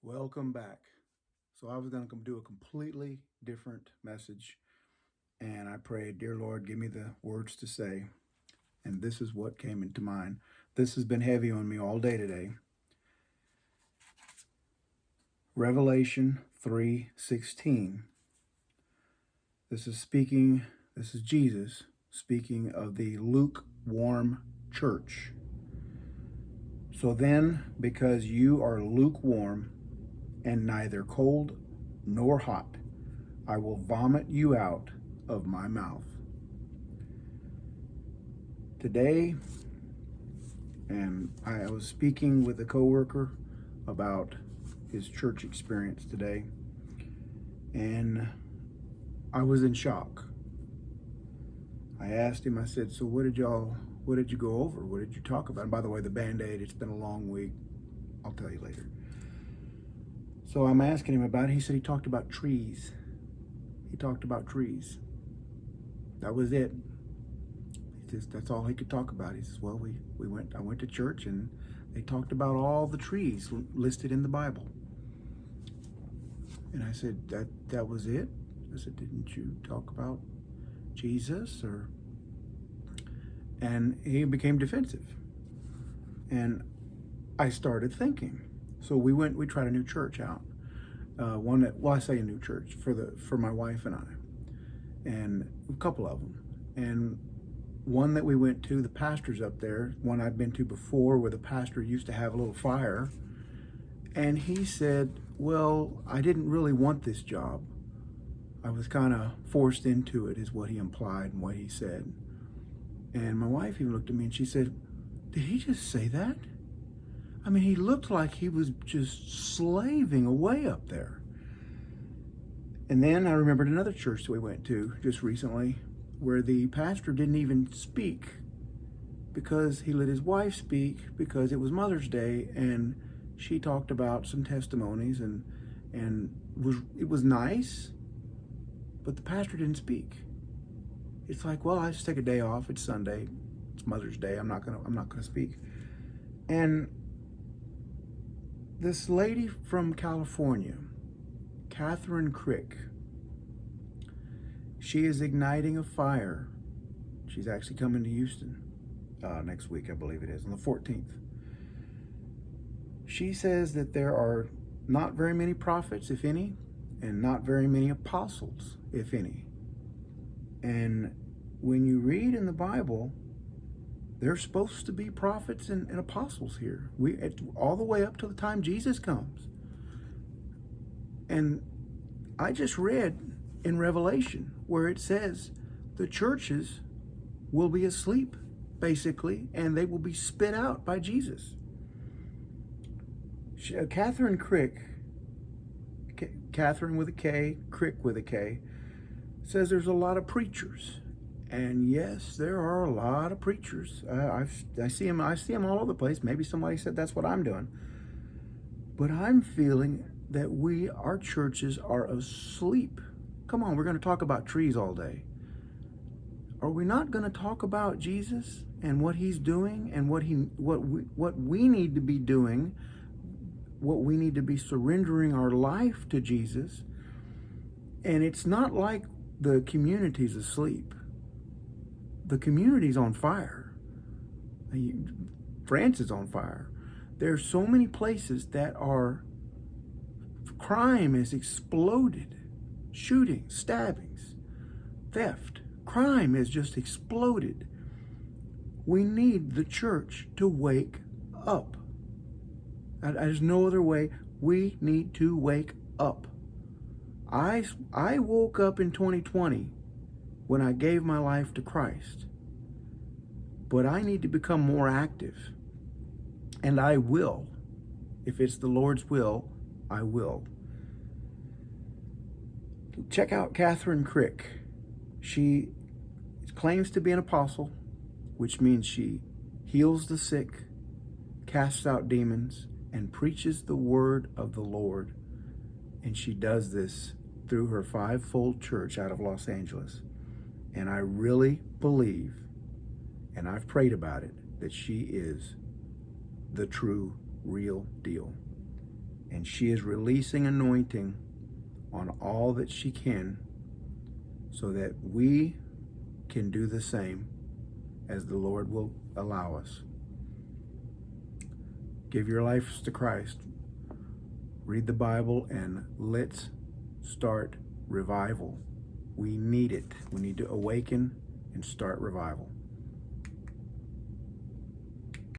Welcome back. So I was going to do a completely different message, and I prayed, Dear Lord, give me the words to say. And this is what came into mind. This has been heavy on me all day today. Revelation 3:16. This is Jesus speaking of the lukewarm church. So then, because you are lukewarm and neither cold nor hot, I will vomit you out of my mouth. Today, and I was speaking with a coworker about his church experience today, and I was in shock. I asked him, I said, so what did you go over? What did you talk about? And by the way, the Band-Aid, it's been a long week. I'll tell you later. So I'm asking him about it. He said he talked about trees. He talked about trees. That was it. That's all he could talk about. He says, well, I went to church and they talked about all the trees listed in the Bible. And I said, that was it? I said, didn't you talk about Jesus? And he became defensive. And I started thinking. So we tried a new church out. I say a new church for my wife and I, and a couple of them. And one that we went to, the pastor's up there, one I'd been to before, where the pastor used to have a little fire. And he said, well, I didn't really want this job. I was kind of forced into it, is what he implied and what he said. And my wife even looked at me and she said, did he just say that? I mean, he looked like he was just slaving away up there. And then I remembered another church that we went to just recently, where the pastor didn't even speak because he let his wife speak because it was Mother's Day, and she talked about some testimonies and it was nice, but the pastor didn't speak. It's like, well, I just take a day off. It's Sunday. It's Mother's Day. I'm not gonna speak. And this lady from California, Catherine Crick, she is igniting a fire. She's actually coming to Houston next week, I believe it is, on the 14th. She says that there are not very many prophets, if any, and not very many apostles, if any. And when you read in the Bible, there's supposed to be prophets and apostles here. All the way up to the time Jesus comes. And I just read in Revelation where it says the churches will be asleep, basically, and they will be spit out by Jesus. Catherine Crick, Catherine with a K, Crick with a K, says there's a lot of preachers. And yes, there are a lot of preachers. I see them all over the place. Maybe somebody said that's what I'm doing. But I'm feeling that our churches are asleep. Come on, we're going to talk about trees all day. Are we not going to talk about Jesus and what he's doing and what we need to be doing, what we need to be surrendering our life to Jesus? And it's not like the community's asleep. The community's on fire. France is on fire. There are so many places that crime has exploded. Shootings, stabbings, theft. Crime has just exploded. We need the church to wake up. There's no other way. We need to wake up. I woke up in 2020 when I gave my life to Christ. But I need to become more active. And I will. If it's the Lord's will, I will. Check out Catherine Crick. She claims to be an apostle, which means she heals the sick, casts out demons, and preaches the word of the Lord. And she does this through her fivefold church out of Los Angeles. And I really believe, and I've prayed about it, that she is the true, real deal. And And she is releasing anointing on all that she can so that we can do the same as the Lord will allow us. Give your lives to Christ. Read the Bible, and let's start revival. We need it. We need to awaken and start revival.